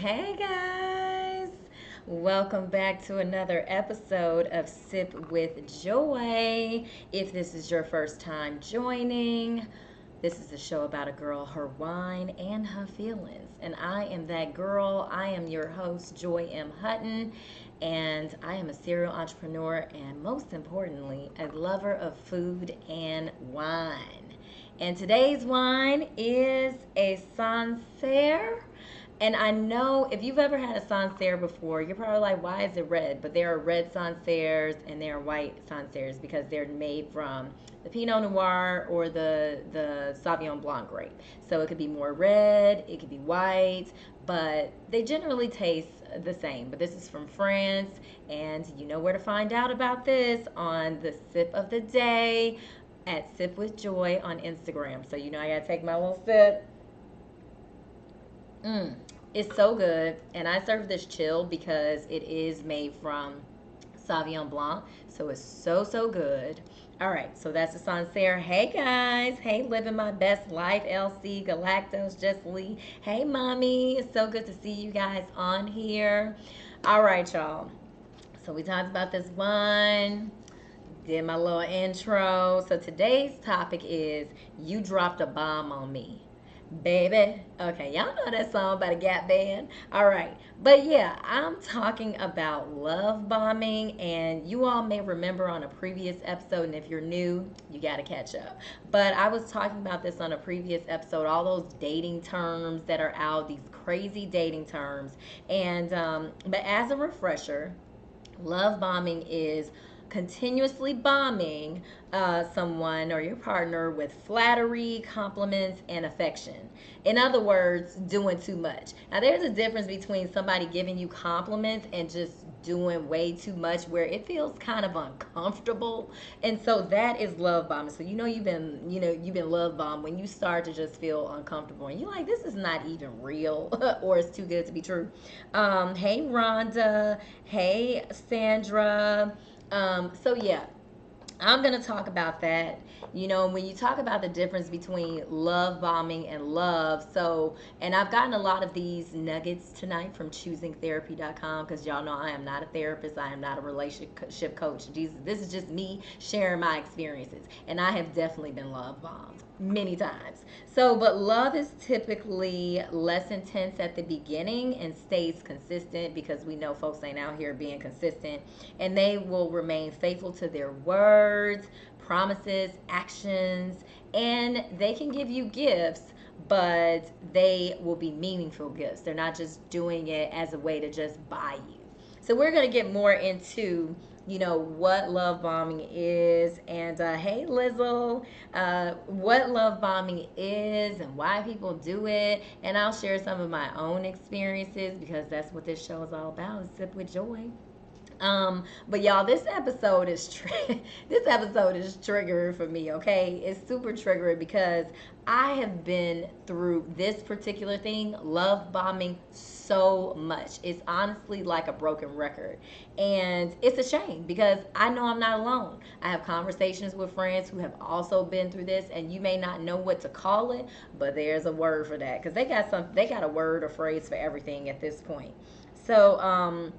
Hey guys, welcome back to another episode of Sip with Joy. If this is your first time joining, this is a show about a girl, her wine, and her feelings. And I am that girl. I am your host, Joy M. Hutton, and I am a serial entrepreneur and most importantly, a lover of food and wine. And today's wine is a Sancerre. And I know if you've ever had a Sancerre before, you're probably like, why is it red? But there are red Sancerres and there are white Sancerres because they're made from the Pinot Noir or the Sauvignon Blanc grape. So it could be more red, it could be white, but they generally taste the same. But this is from France, and you know where to find out about this on the Sip of the Day at Sip with Joy on Instagram. So you know I gotta take my little sip. Mm, it's so good. And I serve this chilled because it is made from Sauvignon Blanc. So it's so good. All right, so that's the Sancerre. Hey guys. Hey, living my best life. LC, Galactose, Just Lee. Hey, mommy. It's so good to see you guys on here. All right, y'all. So we talked about this wine. Did my little intro. So today's topic is You Dropped a Bomb on Me. Baby. Okay, y'all know that song by the Gap Band. All right. But yeah, I'm talking about love bombing, and you all may remember on a previous episode, and if you're new, you got to catch up. But I was talking about this on a previous episode, all those dating terms that are out, these crazy dating terms. And, but as a refresher, love bombing is continuously bombing someone or your partner with flattery, compliments, and affection. In other words, doing too much. Now, there's a difference between somebody giving you compliments and just doing way too much where it feels kind of uncomfortable. And so that is love bombing. So you've been love bombed when you start to just feel uncomfortable and you're like, this is not even real or it's too good to be true. Hey Rhonda, hey Sandra. So yeah, I'm going to talk about that. You know, when you talk about the difference between love bombing and love, and I've gotten a lot of these nuggets tonight from choosingtherapy.com because y'all know I am not a therapist. I am not a relationship coach. This is just me sharing my experiences. And I have definitely been love bombed many times. But love is typically less intense at the beginning and stays consistent because we know folks ain't out here being consistent, and they will remain faithful to their words, promises, actions, and they can give you gifts, but they will be meaningful gifts. They're not just doing it as a way to just buy you. So we're going to get more into what love bombing is, and hey Lizzle, what love bombing is and why people do it, and I'll share some of my own experiences because that's what this show is all about, is Sip with Joy. But y'all, this episode is triggering for me, okay? It's super triggering because I have been through this particular thing, love bombing, so much. It's honestly like a broken record. And it's a shame because I know I'm not alone. I have conversations with friends who have also been through this, and you may not know what to call it, but there's a word for that because they got a word or phrase for everything at this point. So,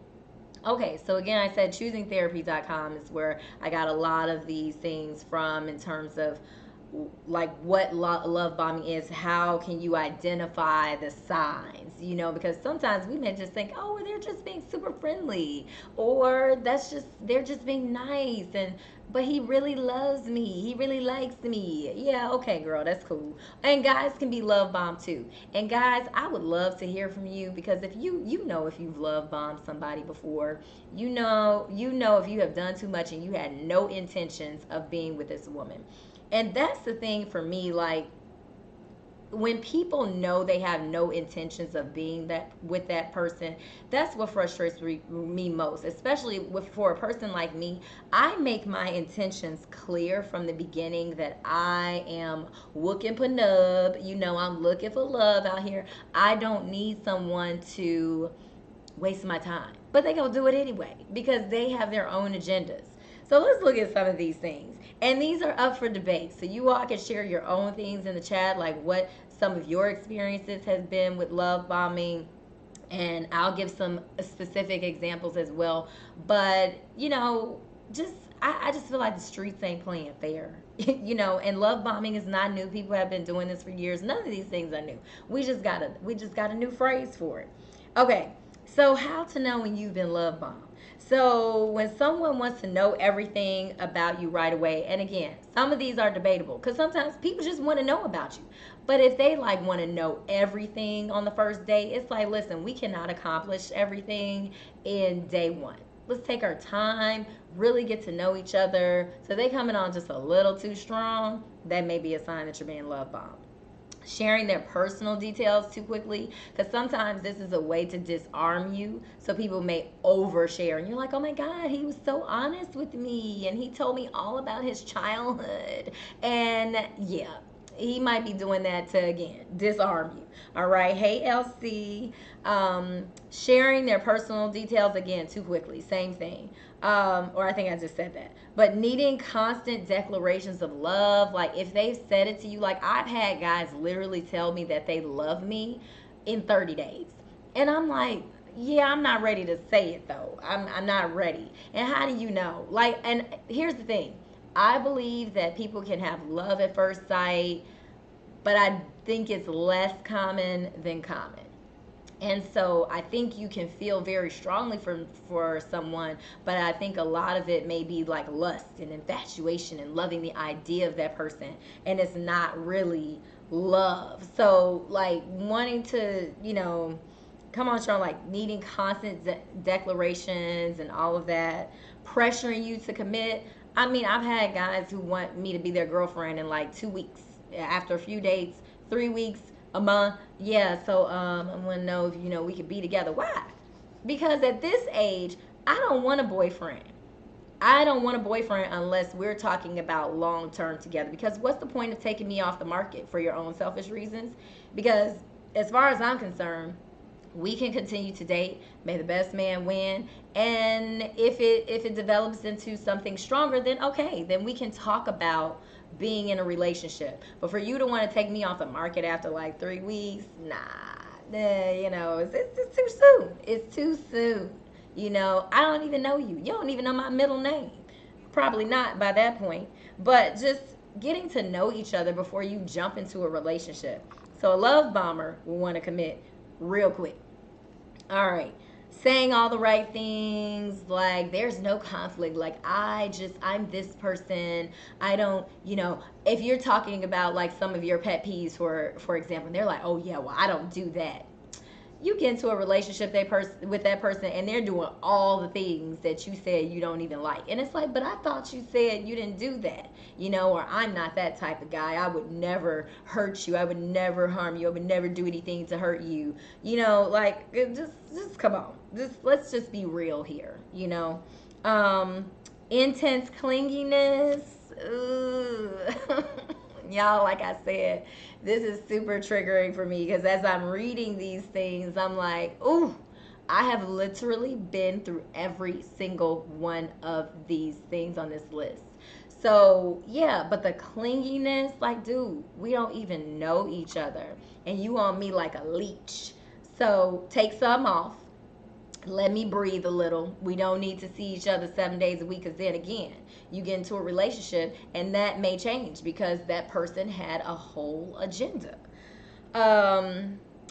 okay, so again, I said choosingtherapy.com is where I got a lot of these things from in terms of like what love bombing is. How can you identify the signs? Because sometimes we may just think, oh, well, they're just being super friendly, or they're just being nice, but he really loves me. He really likes me. Yeah, okay, girl, that's cool. And guys can be love bombed too. And guys, I would love to hear from you because if if you've love bombed somebody before, if you have done too much and you had no intentions of being with this woman. And that's the thing for me, like when people know they have no intentions of being that with that person, that's what frustrates me most, especially for a person like me. I make my intentions clear from the beginning that I am looking for nub. I'm looking for love out here. I don't need someone to waste my time, but they gonna do it anyway because they have their own agendas. So let's look at some of these things. And these are up for debate. So you all can share your own things in the chat, like what some of your experiences has been with love bombing, And I'll give some specific examples as well. But just I just feel like the streets ain't playing fair. And love bombing is not new. People have been doing this for years. None of these things are new. We just got a new phrase for it. Okay, so how to know when you've been love bombed? So when someone wants to know everything about you right away, and again, some of these are debatable because sometimes people just want to know about you. But if they like want to know everything on the first date, it's like, listen, we cannot accomplish everything in day one. Let's take our time, really get to know each other. So they coming on just a little too strong, that may be a sign that you're being love bombed. Sharing their personal details too quickly, because sometimes this is a way to disarm you, so people may overshare and you're like, oh my god, he was so honest with me and he told me all about his childhood. And yeah, he might be doing that to, again, disarm you. All right. Hey, LC. Sharing their personal details again too quickly, same thing. Or I think I just said that. But needing constant declarations of love, like if they've said it to you, like I've had guys literally tell me that they love me in 30 days. And I'm like, yeah, I'm not ready to say it though. I'm not ready. And how do you know? Like, and here's the thing. I believe that people can have love at first sight, but I think it's less common than common. And so I think you can feel very strongly for someone, but I think a lot of it may be like lust and infatuation and loving the idea of that person, and it's not really love. So like wanting to, come on, Sean, like needing constant declarations and all of that, pressuring you to commit. I mean, I've had guys who want me to be their girlfriend in like 2 weeks, after a few dates, 3 weeks, a month. Yeah, so I want to know if we could be together. Why? Because at this age, I don't want a boyfriend. I don't want a boyfriend unless we're talking about long term together. Because what's the point of taking me off the market for your own selfish reasons? Because as far as I'm concerned, we can continue to date. May the best man win. And if it develops into something stronger, then okay, then we can talk about being in a relationship. But for you to want to take me off the market after like 3 weeks, nah, it's too soon. It's too soon. I don't even know you. You don't even know my middle name. Probably not by that point. But just getting to know each other before you jump into a relationship. So a love bomber will want to commit real quick. All right. Saying all the right things, like there's no conflict, like I'm this person. I don't, if you're talking about like some of your pet peeves, for example, they're like, oh yeah, well, I don't do that. You get into a relationship with that person and they're doing all the things that you said you don't even like, and it's like, but I thought you said you didn't do that, or I'm not that type of guy. I would never hurt you. I would never harm you. I would never do anything to hurt you. Like just come on. Let's just be real here. Intense clinginess. Ooh. Y'all, like I said, this is super triggering for me because as I'm reading these things, I'm like, ooh, I have literally been through every single one of these things on this list. So, yeah, but the clinginess, like, dude, we don't even know each other. And you on me like a leech. So, take some off. Let me breathe a little. We don't need to see each other 7 days a week because then again, you get into a relationship and that may change because that person had a whole agenda.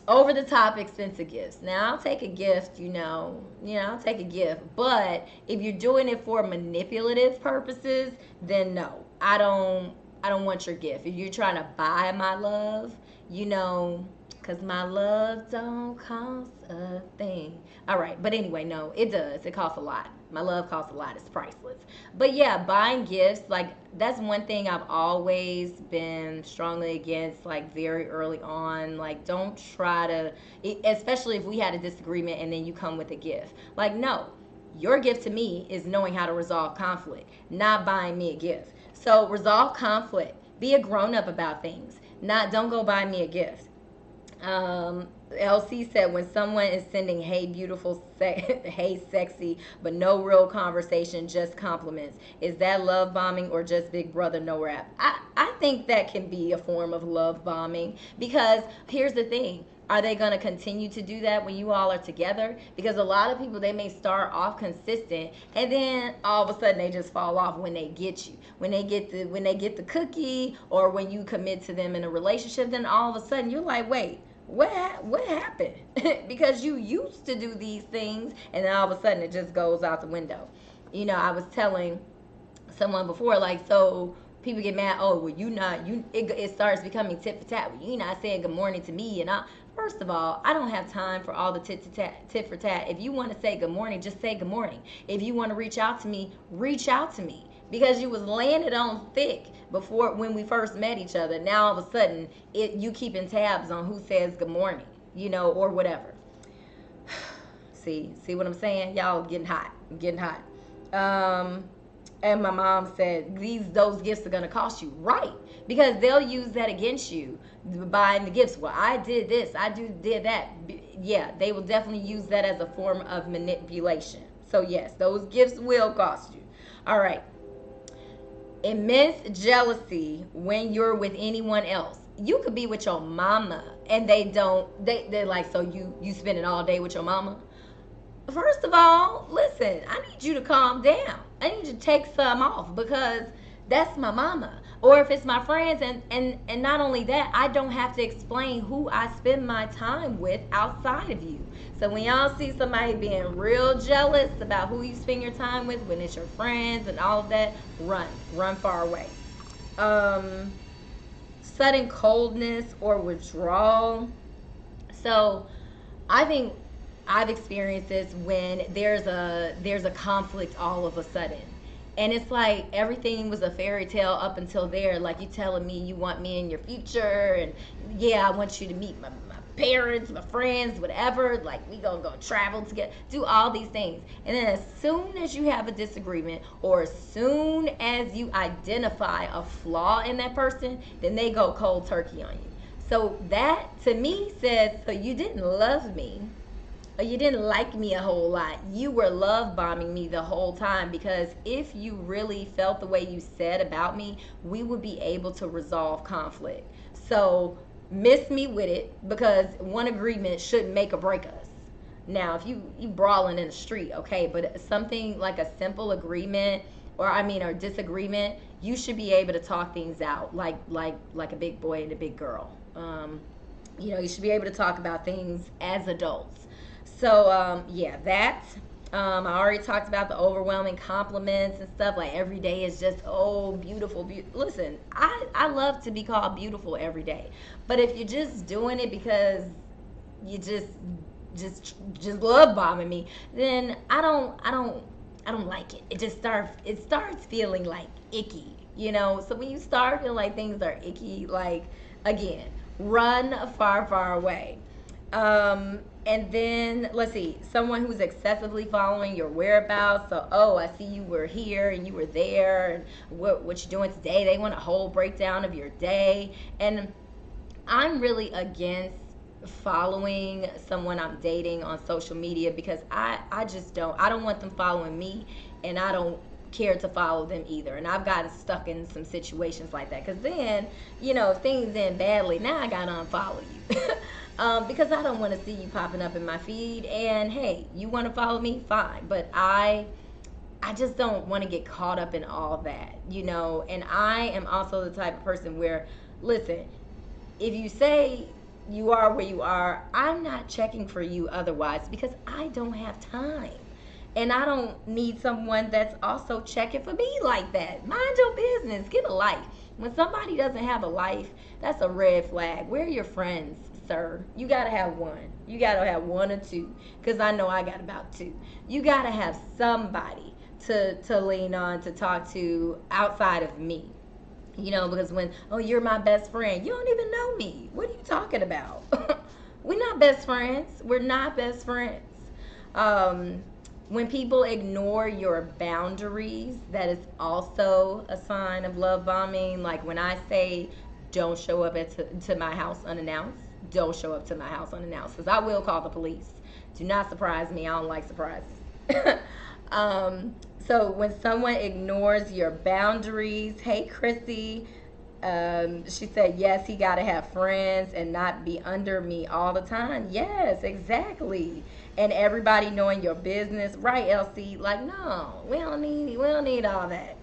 Over the top expensive gifts. Now I'll take a gift, I'll take a gift. But if you're doing it for manipulative purposes, then no. I don't want your gift. If you're trying to buy my love, because my love don't cost a thing. All right, but anyway, no, it does. It costs a lot. My love costs a lot. It's priceless. But yeah, buying gifts, like that's one thing I've always been strongly against, like very early on. Like don't try to, especially if we had a disagreement and then you come with a gift. Like no, your gift to me is knowing how to resolve conflict, not buying me a gift. So resolve conflict. Be a grown up about things. Don't go buy me a gift. LC said when someone is sending hey beautiful hey sexy but no real conversation, just compliments, is that love bombing or just big brother no rap? I think that can be a form of love bombing because here's the thing, Are they going to continue to do that when you all are together? Because a lot of people, they may start off consistent and then all of a sudden they just fall off when they get you. When they get the cookie, or when you commit to them in a relationship, then all of a sudden you're like, wait, what happened? Because you used to do these things and then all of a sudden it just goes out the window. I was telling someone before, like, so people get mad, oh, well, it starts becoming tit for tat. Well, you're not saying good morning to me. First of all, I don't have time for all the tit for tat. If you want to say good morning, just say good morning. If you want to reach out to me, reach out to me. Because you was laying it on thick before, when we first met each other. Now all of a sudden, you keeping tabs on who says good morning, or whatever. See what I'm saying? Y'all getting hot. I'm getting hot. And my mom said, those gifts are gonna cost you, right? Because they'll use that against you, buying the gifts. Well, I did this, did that. Yeah, they will definitely use that as a form of manipulation. So yes, those gifts will cost you. All right. Immense jealousy when you're with anyone else. You could be with your mama and they're like, so you spend it all day with your mama? First of all, listen, I need you to calm down. I need you to take some off, because that's my mama. Or if it's my friends, and not only that, I don't have to explain who I spend my time with outside of you. So when y'all see somebody being real jealous about who you spend your time with, when it's your friends and all of that, run far away. Sudden coldness or withdrawal. So I think I've experienced this when there's a conflict all of a sudden. And it's like everything was a fairy tale up until there. Like, you telling me you want me in your future, and yeah, I want you to meet my parents, my friends, whatever. Like, we gonna go travel together, do all these things. And then as soon as you have a disagreement, or as soon as you identify a flaw in that person, then they go cold turkey on you. So that to me says, so you didn't love me, or you didn't like me a whole lot. You were love bombing me the whole time, because if you really felt the way you said about me, we would be able to resolve conflict. So miss me with it, because one agreement shouldn't make or break us. Now, if you brawling in the street, okay, but something like a simple agreement, or disagreement, you should be able to talk things out like a big boy and a big girl. You should be able to talk about things as adults. So, yeah, that. I already talked about the overwhelming compliments and stuff. Like, every day is just, oh, beautiful. Listen, I love to be called beautiful every day. But if you're just doing it because you just love bombing me, then I don't like it. It starts feeling like icky, So when you start feeling like things are icky, like, again, run far, far away. And then, let's see, someone who's excessively following your whereabouts. So, oh, I see you were here and you were there, and what you're doing today. They want a whole breakdown of your day. And I'm really against following someone I'm dating on social media, because I don't want them following me, and I don't care to follow them either. And I've gotten stuck in some situations like that, because then, if things end badly, now I gotta unfollow you. Because I don't want to see you popping up in my feed. And hey, you want to follow me, fine, but I just don't want to get caught up in all that, And I am also the type of person where, listen, if you say you are where you are, I'm not checking for you otherwise, because I don't have time. And I don't need someone that's also checking for me like that. Mind your business. Get a life. When somebody doesn't have a life, that's a red flag. Where are your friends, sir? You got to have one. You got to have one or two, because I know I got about two. You got to have somebody to lean on, to talk to outside of me. Because when, oh, you're my best friend, you don't even know me. What are you talking about? We're not best friends. We're not best friends. When people ignore your boundaries, that is also a sign of love bombing. Like, when I say, don't show up to my house unannounced, don't show up to my house unannounced, because I will call the police. Do not surprise me. I don't like surprises. So when someone ignores your boundaries, hey, Chrissy, She said, yes, he got to have friends and not be under me all the time. Yes, exactly. And everybody knowing your business, right, Elsie? Like, no, we don't need all that.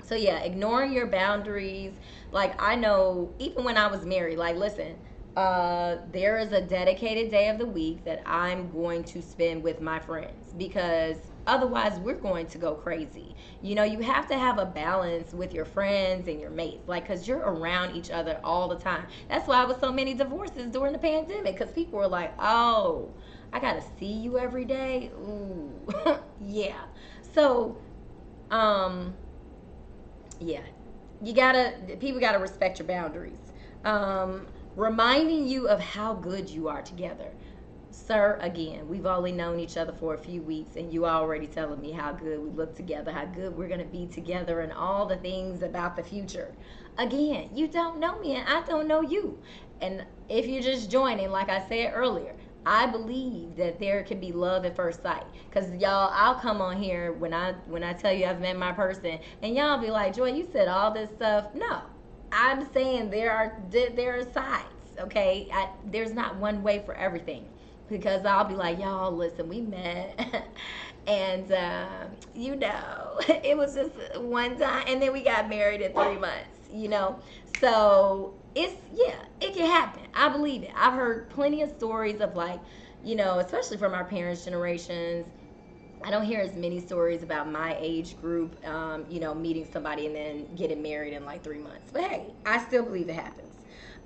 So yeah, ignoring your boundaries. Like I know, even when I was married, like listen, there is a dedicated day of the week that I'm going to spend with my friends because otherwise we're going to go crazy. You know, you have to have a balance with your friends and your mates, like because you're around each other all the time. That's why there was so many divorces during the pandemic because people were like, oh, I gotta see you every day. Ooh, yeah. So, um, yeah, people gotta respect your boundaries. Reminding you of how good you are together. Sir, again, we've only known each other for a few weeks, and you already telling me how good we look together, how good we're going to be together, and all the things about the future. Again, you don't know me, and I don't know you. And if you're just joining, like I said earlier, I believe that there can be love at first sight. Cause y'all, I'll come on here when I tell you I've met my person, and y'all be like, Joy, you said all this stuff. No, I'm saying there are sides. Okay, there's not one way for everything because I'll be like, y'all, listen, we met, and it was just one time, and then we got married in 3 months. So it can happen. I believe it. I've heard plenty of stories of like, especially from our parents' generations. I don't hear as many stories about my age group, meeting somebody and then getting married in like 3 months. But hey, I still believe it happens.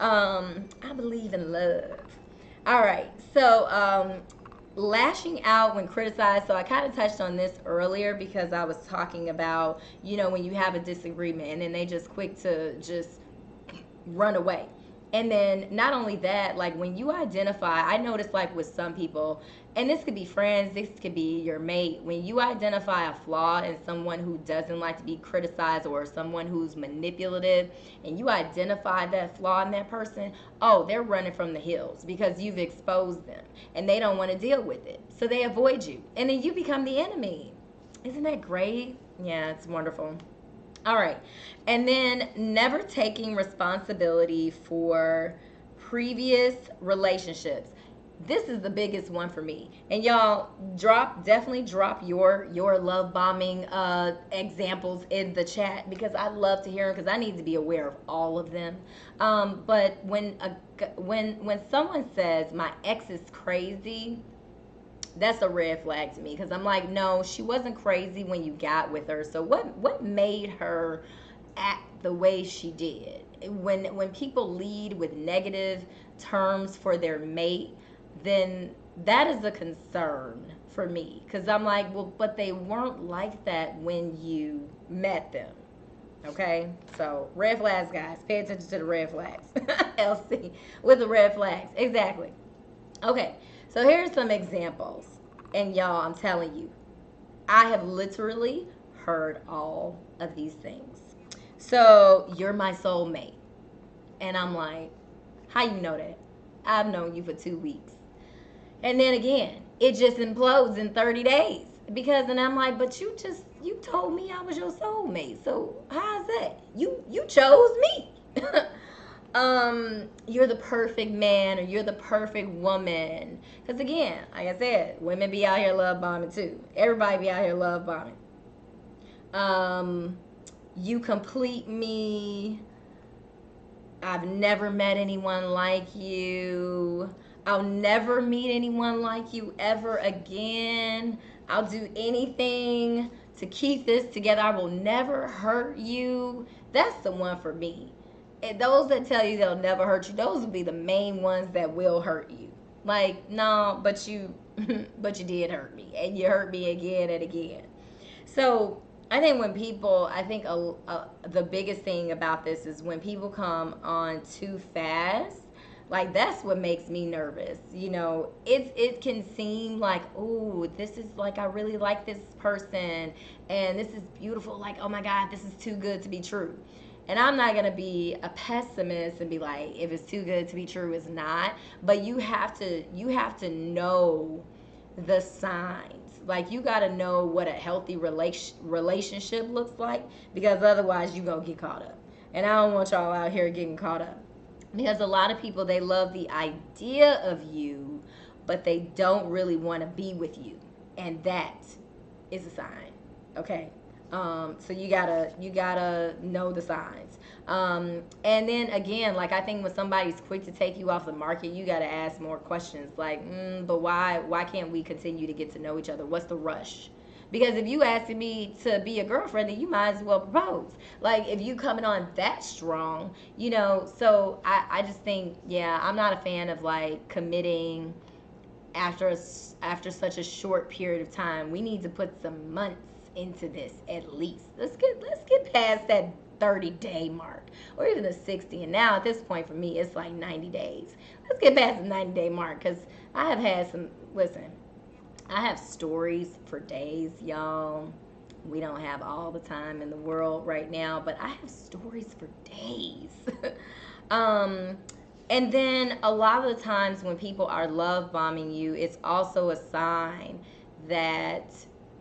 I believe in love. All right. So, lashing out when criticized. So, I kind of touched on this earlier because I was talking about, when you have a disagreement and then they just quick to just run away. And then not only that, like when you identify, I notice like with some people, and this could be friends, this could be your mate, when you identify a flaw in someone who doesn't like to be criticized or someone who's manipulative, and you identify that flaw in that person, oh, they're running from the hills because you've exposed them and they don't want to deal with it. So they avoid you. And then you become the enemy. Isn't that great? Yeah, it's wonderful. All right. And then never taking responsibility for previous relationships. This is the biggest one for me. And y'all definitely drop your love bombing examples in the chat because I love to hear them because I need to be aware of all of them. But when someone says my ex is crazy, that's a red flag to me because I'm like, no, she wasn't crazy when you got with her. So what made her act the way she did? When people lead with negative terms for their mate, then that is a concern for me because I'm like, well, but they weren't like that when you met them. Okay, so red flags, guys. Pay attention to the red flags. LC with the red flags. Exactly. Okay, so here's some examples. And y'all, I'm telling you, I have literally heard all of these things. So, you're my soulmate. And I'm like, how you know that? I've known you for 2 weeks. And then again, it just implodes in 30 days. And I'm like, but you told me I was your soulmate. So, how's that? You chose me. You're the perfect man or you're the perfect woman. Because again, like I said, women be out here love bombing too. Everybody be out here love bombing. You complete me. I've never met anyone like you. I'll never meet anyone like you ever again. I'll do anything to keep this together. I will never hurt you. That's the one for me. And those that tell you they'll never hurt you, those will be the main ones that will hurt you. Like, no, but you but you did hurt me. And you hurt me again and again. So I think the biggest thing about this is when people come on too fast. Like that's what makes me nervous. It can seem like, oh, this is like I really like this person and this is beautiful. Like, oh my God, this is too good to be true. And I'm not going to be a pessimist and be like, if it's too good to be true, it's not. But you have to know the signs. Like you got to know what a healthy relationship looks like because otherwise you're going to get caught up. And I don't want y'all out here getting caught up. Because a lot of people, they love the idea of you, but they don't really want to be with you. And that is a sign. Okay. So you gotta know the signs. And then again, like I think when somebody's quick to take you off the market, you gotta ask more questions. Like, but why can't we continue to get to know each other? What's the rush? Because if you asking me to be a girlfriend, then you might as well propose. Like if you coming on that strong, So I just think, yeah, I'm not a fan of like committing after such a short period of time. We need to put some months into this at least. Let's get past that 30-day mark or even the 60. And now at this point for me, it's like 90 days. Let's get past the 90-day mark because I have had some. Listen, I have stories for days, y'all. We don't have all the time in the world right now, but I have stories for days. um, and then a lot of the times when people are love bombing you, it's also a sign that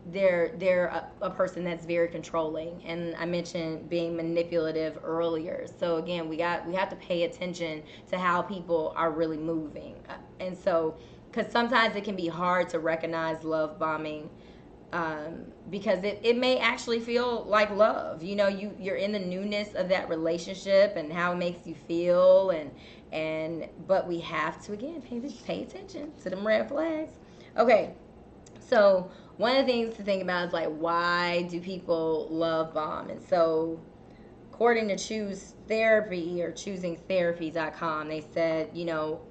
they're a person that's very controlling. And I mentioned being manipulative earlier. So again, we have to pay attention to how people are really moving. And so because sometimes it can be hard to recognize love bombing, because it may actually feel like love. You're in the newness of that relationship and how it makes you feel, but we have to again pay attention to them red flags. Okay, so one of the things to think about is like, why do people love bomb? And so according to Choose Therapy or choosingtherapy.com, they said,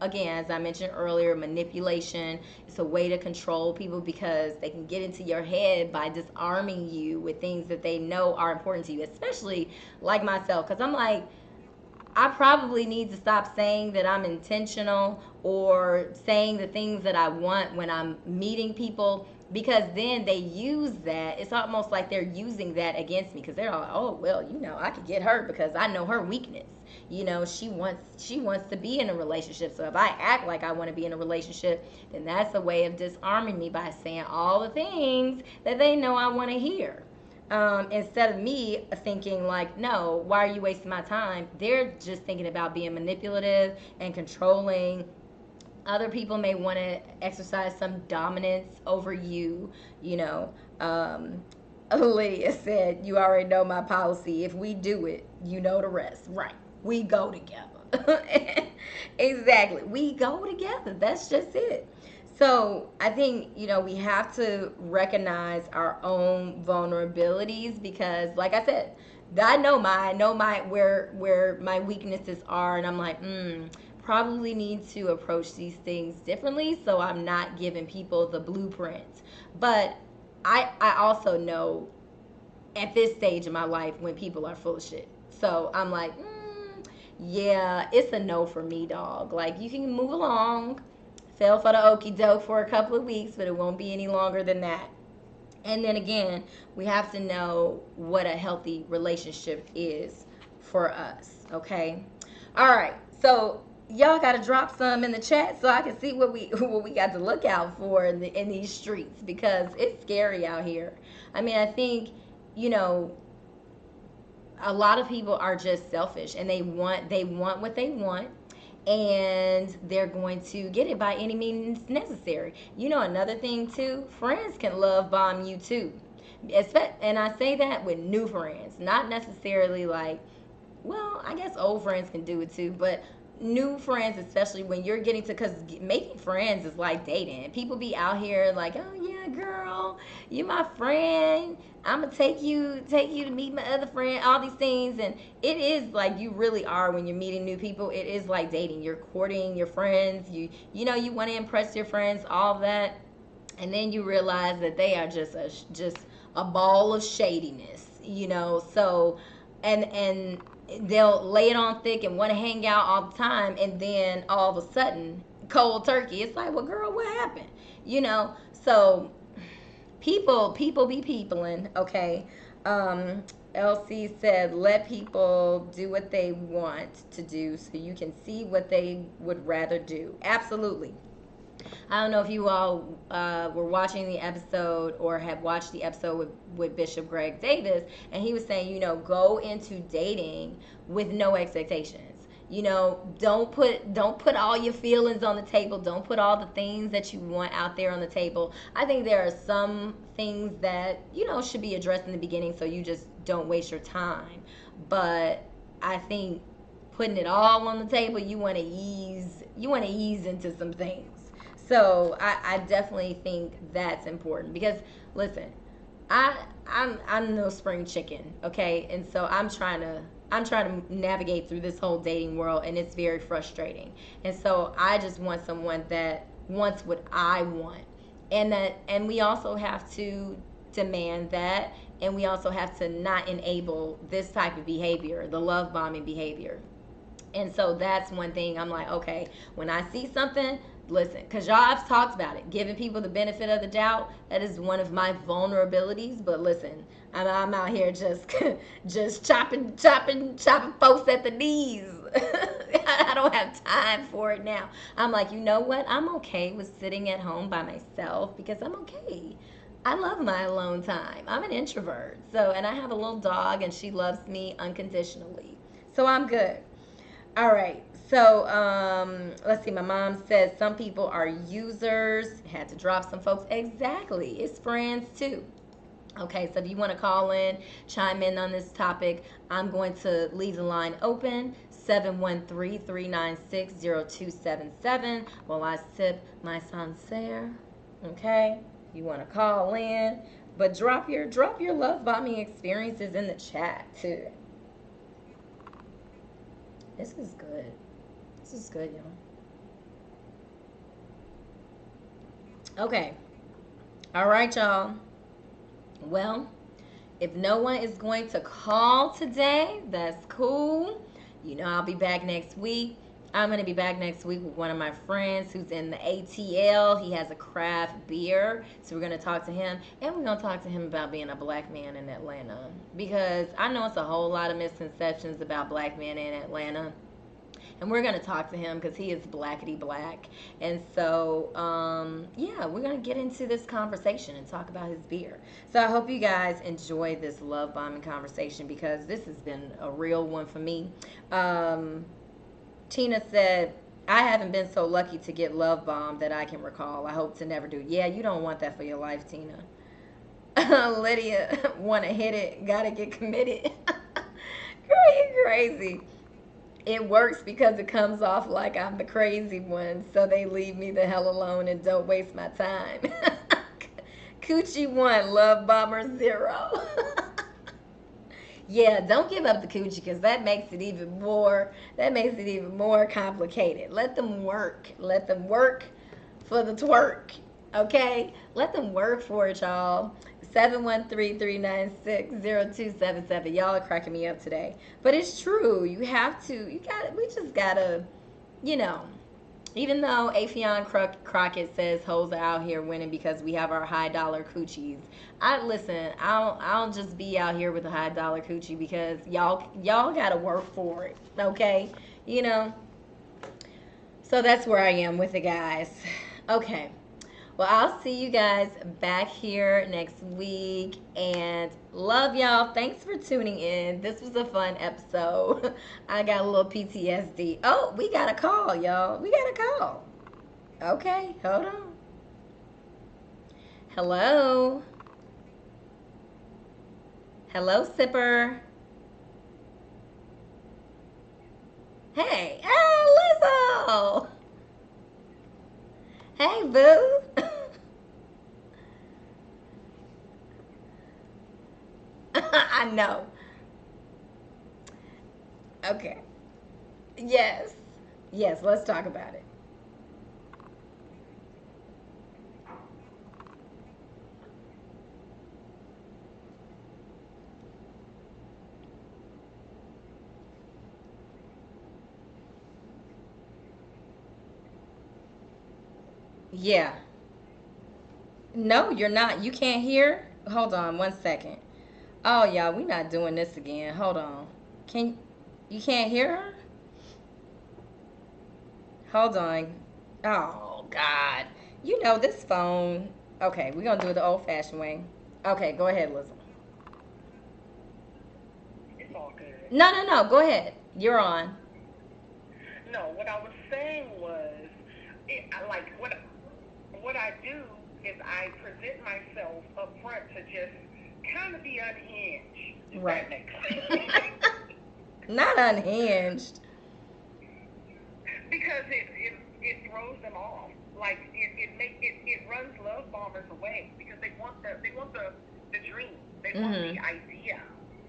again, as I mentioned earlier, manipulation is a way to control people because they can get into your head by disarming you with things that they know are important to you, especially like myself. Because I'm like, I probably need to stop saying that I'm intentional or saying the things that I want when I'm meeting people, because then they use that. It's almost like they're using that against me because they're like, oh, well, I could get her because I know her weakness. She wants to be in a relationship. So if I act like I want to be in a relationship, then that's a way of disarming me by saying all the things that they know I want to hear. Instead of me thinking like, no, why are you wasting my time? They're just thinking about being manipulative and controlling. Other people may want to exercise some dominance over you. Lydia said, you already know my policy. If we do it, you know the rest. Right. We go together. Exactly. We go together. That's just it. So I think, we have to recognize our own vulnerabilities because, like I said, I know my where my weaknesses are, and I'm like, probably need to approach these things differently so I'm not giving people the blueprint. But I also know at this stage of my life when people are full of shit. So I'm like, yeah, it's a no for me, dog. Like, you can move along, fell for the okie doke for a couple of weeks, but it won't be any longer than that. And then again, we have to know what a healthy relationship is for us. Okay. All right. So y'all got to drop some in the chat so I can see what we got to look out for in these streets, because it's scary out here. I mean, I think, a lot of people are just selfish and they want what they want, and they're going to get it by any means necessary. Another thing too, friends can love bomb you too. And I say that with new friends, not necessarily like, well, I guess old friends can do it too, but new friends, especially when you're getting to, because making friends is like dating. People be out here like, oh yeah, girl, you my friend, I'm gonna take you to meet my other friend, all these things. And it is like, you really are, when you're meeting new people, it is like dating. You're courting your friends, you want to impress your friends, all that, and then you realize that they are just a ball of shadiness. So and they'll lay it on thick and want to hang out all the time, and then all of a sudden, cold turkey, it's like, well, girl, what happened? So people be peopling. Okay. LC said, let people do what they want to do so you can see what they would rather do. Absolutely. I don't know if you all were watching the episode or have watched the episode with Bishop Greg Davis, and he was saying, go into dating with no expectations. Don't put all your feelings on the table. Don't put all the things that you want out there on the table. I think there are some things that should be addressed in the beginning, so you just don't waste your time. But I think putting it all on the table, you want to ease into some things. So I definitely think that's important because listen, I'm no spring chicken, okay? And so I'm trying to navigate through this whole dating world, and it's very frustrating. And so I just want someone that wants what I want. And we also have to demand that, and we also have to not enable this type of behavior, the love bombing behavior. And so that's one thing I'm like, okay, when I see something, listen, because y'all have talked about it, giving people the benefit of the doubt. That is one of my vulnerabilities. But listen, I'm out here just just chopping folks at the knees. I don't have time for it now. I'm like, you know what? I'm okay with sitting at home by myself because I'm okay. I love my alone time. I'm an introvert. So, and I have a little dog and she loves me unconditionally. So I'm good. All right. So let's see. My mom says some people are users. Had to drop some folks. Exactly. It's friends too. Okay. So if you want to call in, chime in on this topic, I'm going to leave the line open. 713-396-0277 while I sip my Sancerre. Okay. You want to call in, but drop your love bombing experiences in the chat too. This is good. This is good, y'all. Okay. All right, y'all. Well, if no one is going to call today, that's cool. I'll be back next week. I'm going to be back next week with one of my friends who's in the ATL. He has a craft beer. So we're going to talk to him. And we're going to talk to him about being a black man in Atlanta. Because I know it's a whole lot of misconceptions about black men in Atlanta. And we're going to talk to him because he is blackety black. And so, yeah, we're going to get into this conversation and talk about his beer. So I hope you guys enjoy this love bombing conversation because this has been a real one for me. Tina said, I haven't been so lucky to get love bombed that I can recall. I hope to never do. Yeah, you don't want that for your life, Tina. Lydia, want to hit it, got to get committed. Girl, you crazy. It works because it comes off like I'm the crazy one, so they leave me the hell alone and don't waste my time. Coochie 1, love bomber 0. Yeah, don't give up the coochie because that makes it even more complicated. Let them work. Let them work for the twerk. Okay? Let them work for it, y'all. 713-396-0277. Y'all are cracking me up today. But it's true. We just gotta, you know, even though Afion Crockett says hoes are out here winning because we have our high dollar coochies. I'll just be out here with a high dollar coochie because y'all gotta work for it. Okay? You know? So that's where I am with the guys. Okay. Well, I'll see you guys back here next week. And love y'all. Thanks for tuning in. This was a fun episode. I got a little PTSD. Oh, we got a call, y'all. We got a call. Okay, hold on. Hello. Hello, Sipper. Hey. Oh, Lizzo. Hey, boo. I know. Okay. Yes. Yes, let's talk about it. Yeah. No, you're not. You can't hear? Hold on one second. Oh, y'all, we not doing this again. Hold on. Can you can't hear her? Hold on. Oh God. You know this phone. Okay, we're gonna do it the old fashioned way. Okay, go ahead, Liz. It's all good. No, no, no. Go ahead. You're on. No, what I was saying was, I like what I do is I present myself up front to just kind of be unhinged, if Right. that makes sense. Not unhinged. Because it throws them off. Like it runs love bombers away because they want the dream. They want the Mhm. idea.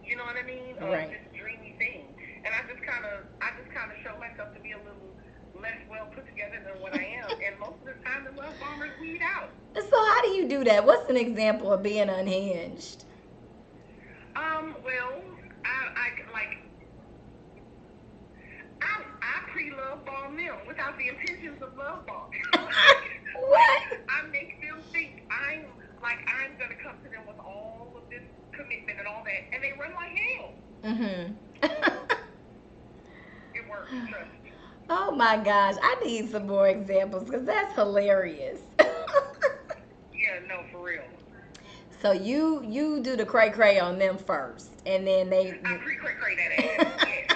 You know what I mean? Of Right. this dreamy thing. And I just kind of show myself to be a little less well put together than what I am. And most of the time the love bombers weed out. So how do you do that? What's an example of being unhinged? Well, I like I pre-love bomb them without the intentions of love bombing. like What? I make them think I'm gonna come to them with all of this commitment and all that, and they run like hell. Mhm. It works, trust me. Oh my gosh, I need some more examples because that's hilarious. Yeah, no, for real. So you do the cray cray on them first, and then they. I pre-cray that ass. Yes,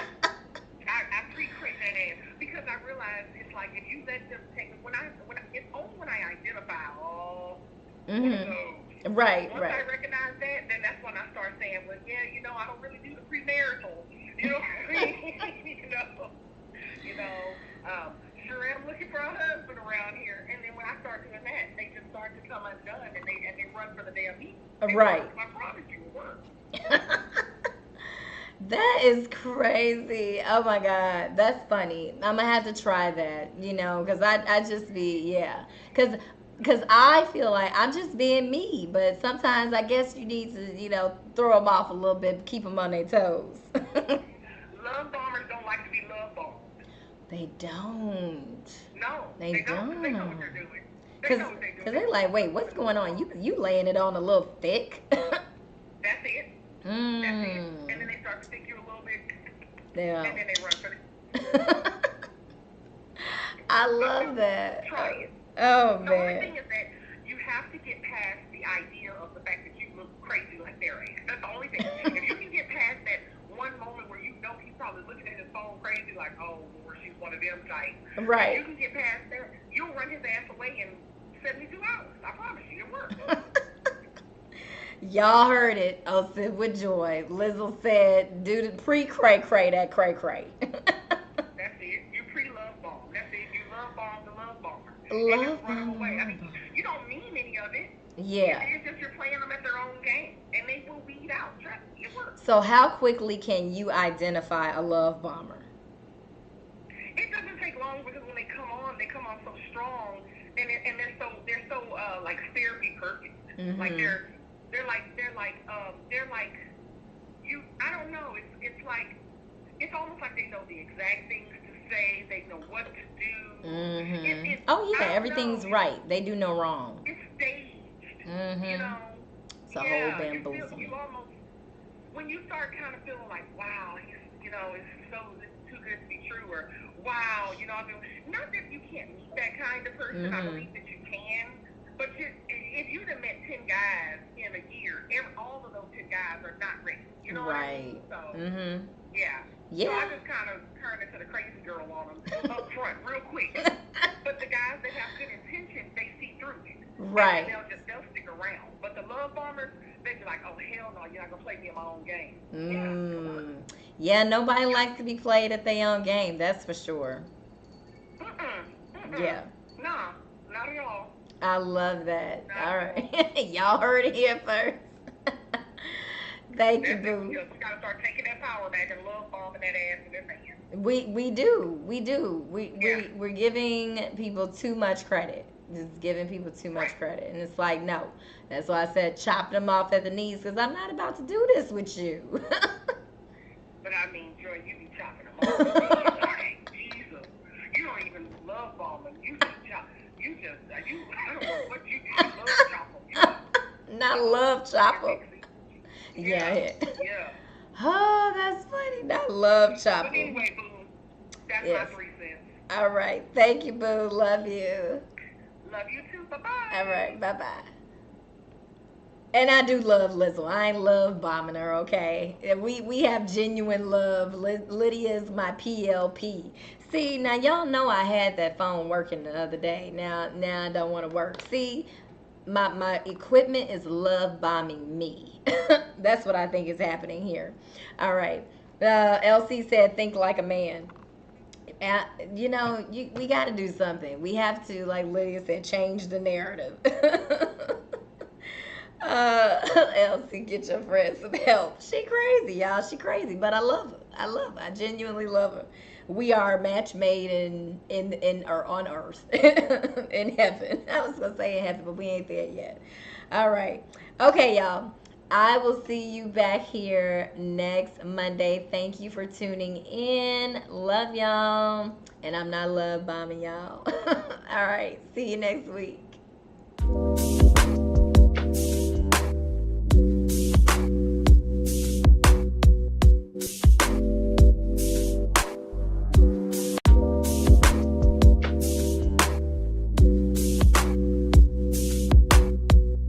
I pre-cray that ass because I realize it's like if you let them take when I it's only when I identify one of Mhm. those. Right, Once I right. recognize that, then that's when I start saying, well, yeah, I don't really do the premarital. You know what I mean? you know, sure am looking for a husband around here. And then when I start doing that, they just start to come undone and they run for the damn heat. It Right. works. I promise you, it works. That is crazy. Oh my God. That's funny. I'm gonna have to try that, because I just be, yeah. Because I feel like I'm just being me, but sometimes I guess you need to, throw them off a little bit, keep them on their toes. Love bombers don't like to be love bombed. They don't. No, They they don't because they know what don't. they're doing. They Cause, know what they're doing. cause They they know what like, they're wait, doing what's when it's going love on? You bombing. you laying it on a little thick. That's it. That's it. And then Mm. they start to think you a little bit, Yeah. and then they run for the. I I'm love telling you, that. try it. Oh The only man. thing is that you have to get past the idea of the fact that you look crazy like their ass. That's the only thing. If you can get past that one moment where you know he's probably looking at his phone crazy, like, oh Lord, she's one of them type. If you Right. can get past that, you'll run his ass away in 72 hours. I promise you, it works. Y'all heard it. Oh, Sid with joy. Lizzle said, "Do the pre cray cray that cray cray." That's it. You pre-love bomb. That's it. You love bomb the love bomber, and you Love run them bomb the away. I love mean, bomb. you don't mean any of it. Yeah. It's just you're playing them at their own game, and they will weed out. Trust me, it works. So how quickly can you identify a love bomber? It doesn't take long because when they come on so strong, and they're so like therapy perfect. Like Mhm. they're like you. I don't know. It's like it's almost like they know the exact things to say. They know what to do. Mhm. It Oh I yeah, don't know. everything's right. They do no wrong. It's staged. You Mhm. know. It's a whole Yeah. You bamboozlement. almost when you start kind of feeling like, wow, it's too good to be true, or wow, I mean, not that you can't meet that kind of person. I Mhm. believe that you can, but if you'd have met 10 guys in a year, all of those 10 guys are not ready. You know what I mean? Right. So Mhm. yeah. So I Yeah. just kind of turned into the crazy girl on them up front, real quick. But the guys that have good intentions, they see through it, and then Right. they'll stick around. But the love bombers, they be like, oh hell no, you're not gonna play me in my own game. Yeah, it works. Mm. Yeah, nobody likes to be played at their own game, that's for sure. Mm-mm, mm-mm. Yeah. Nah, not at all. I love that. Not All at all. right. Y'all heard it here first. Thank you, That's it. We boo. just we gotta start taking that power back and love bombing that ass in their face. We do. We do. We Yeah, we we're giving people too much credit. Just giving people too much right. credit. And it's like, no. That's why I said chop them off at the knees because I'm not about to do this with you. But I mean, Joy, you be chopping them off at the knees. Like, Jesus, you don't even love bombing. You just chop. You just you. I don't know what you do. You love chop them. You just Not chop them. love Lord chopper. Dixie. Yeah, Yeah, yeah. yeah. Oh, that's funny. Not love But chopper. anyway, boo, that's my Yes. 3 cents. All right. Thank you, boo. Love you. Love you too. Bye All right. bye. Bye bye. And I do love Lizzle. I ain't love bombing her, okay? We have genuine love. Lydia's my PLP. See, now y'all know I had that phone working the other day. Now I don't want to work. See, my equipment is love bombing me. That's what I think is happening here. All right. LC said, think like a man. Uh, we got to do something. We have to, like Lydia said, change the narrative. Elsie, get your friend some help. She crazy, y'all. She crazy, but I love her. I love her. I genuinely love her. We are a match made in or on earth, in heaven. I was gonna say in heaven, but we ain't there yet. All right, okay, y'all. I will see you back here next Monday. Thank you for tuning in. Love y'all, and I'm not love bombing y'all. All right, see you next week.